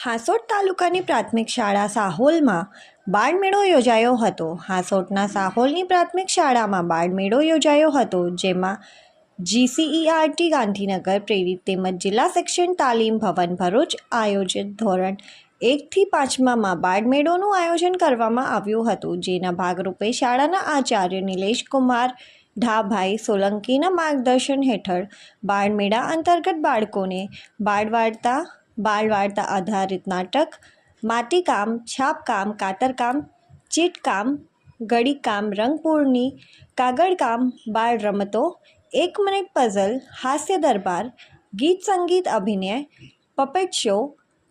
હાસોટ તાલુકાની પ્રાથમિક શાળા સાહોલમાં બાળમેળો યોજાયો હતો। હાસોટના સાહોલની પ્રાથમિક શાળામાં બાળમેળો યોજાયો હતો, જેમાં GCERT ગાંધીનગર પ્રેરિત તેમજ જિલ્લા શિક્ષણ તાલીમ ભવન ભરૂચ આયોજિત ધોરણ 1 થી 5માં બાળમેળોનું આયોજન કરવામાં આવ્યું હતું, જેના ભાગરૂપે શાળાના આચાર્ય નિલેશકુમાર ઢાભાઈ સોલંકીના માર્ગદર્શન હેઠળ બાળમેળા અંતર્ગત બાળકોને બાળવાર્તા આધારિત નાટક, માટીકામ, છાપકામ, કાતરકામ, ચીટકામ, ગળીકામ, રંગપૂર્ણી, કાગળકામ, બાળ રમતો, 1 મિનિટ પઝલ, હાસ્ય દરબાર, ગીત સંગીત, અભિનય, પપેટ શો,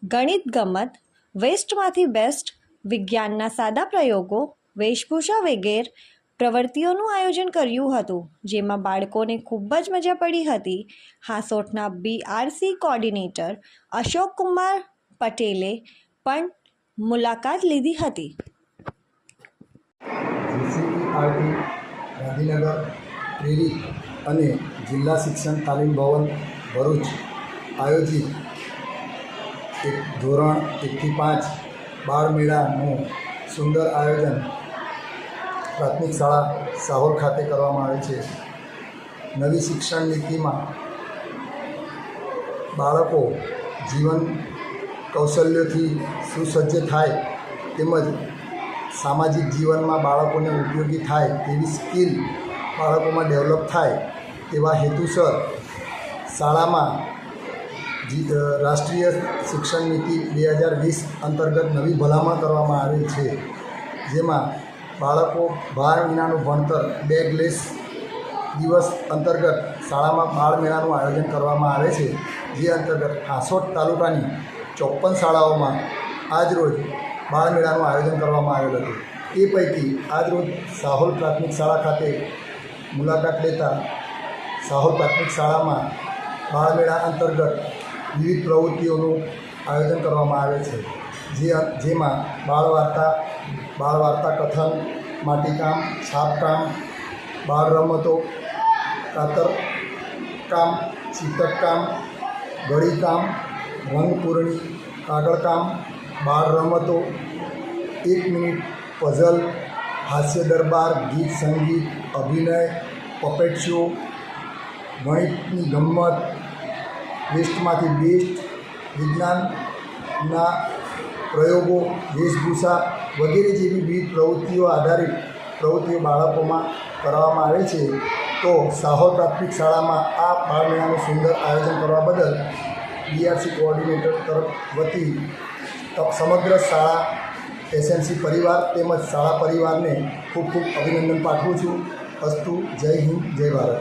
ગણિત ગમત, વેસ્ટમાંથી બેસ્ટ, વિજ્ઞાનના સાદા પ્રયોગો, વેશભૂષા વગેરે પ્રવૃત્તિઓનું આયોજન કર્યું હતું, જેમાં બાળકોને ખૂબ જ મજા પડી હતી। હાસોટના BRC કોર્ડિનેટર અશોકકુમાર પટેલે પણ મુલાકાત લીધી હતી। GCERT ગાંધીનગર પ્રેરિત અને જિલ્લા શિક્ષણ તાલીમ ભવન ભરૂચ આયોજિત ધોરણ 1 થી 5 બાળમેળાનું સુંદર આયોજન પ્રાથમિક શાળા સાહોલ ખાતે કરવામાં આવે છે। નવી શિક્ષણ નીતિમાં બાળકો જીવન કૌશલ્યોથી સુસજ્જ થાય તેમજ સામાજિક જીવનમાં બાળકોને ઉપયોગી થાય તેવી સ્કિલ બાળકોમાં ડેવલપ થાય તેવા હેતુસર શાળામાં રાષ્ટ્રીય શિક્ષણ નીતિ 2020 અંતર્ગત નવી ભલામણ કરવામાં આવેલ છે, જેમાં બાળકો ભાર વિનાનું ભણતર બેગલેસ દિવસ અંતર્ગત શાળામાં બાળમેળાનું આયોજન કરવામાં આવે છે, જે અંતર્ગત હાસોટ તાલુકાની 54 શાળાઓમાં આજરોજ બાળમેળાનું આયોજન કરવામાં આવેલ હતું। એ પૈકી આજરોજ સાહોલ પ્રાથમિક શાળા ખાતે મુલાકાત લેતા સાહોલ પ્રાથમિક શાળામાં બાળમેળા અંતર્ગત વિવિધ પ્રવૃત્તિઓનું આયોજન કરવામાં આવે છે, જેમાં બાળવાર્તા કથન, માટીકામ, છાપકામ, બાળ રમતો, કાતરકામ, ચિત્રકામ, ગળીકામ, રંગપૂર્ણી, કાગળકામ, બાળ રમતો, 1 મિનિટ પઝલ, હાસ્ય દરબાર, ગીત સંગીત, અભિનય, પપેટ શો, ગણિતની ગમ્મત, વેસ્ટમાંથી બેસ્ટ, વિજ્ઞાનના પ્રયોગો, વેશભૂષા વગેરે જેવી વિવિધ પ્રવૃત્તિઓ આધારિત પ્રવૃત્તિઓ બાળકોમાં કરવામાં આવે છે। તો સાહોલ પ્રાથમિક શાળામાં આ બાળમેળાનું સુંદર આયોજન કરવા બદલ BRC કોઓર્ડિનેટર તરફ વતી સમગ્ર શાળા SMC પરિવાર તેમજ શાળા પરિવારને ખૂબ ખૂબ અભિનંદન પાઠવું છું। અસ્તુ, જય હિન્દ, જય ભારત।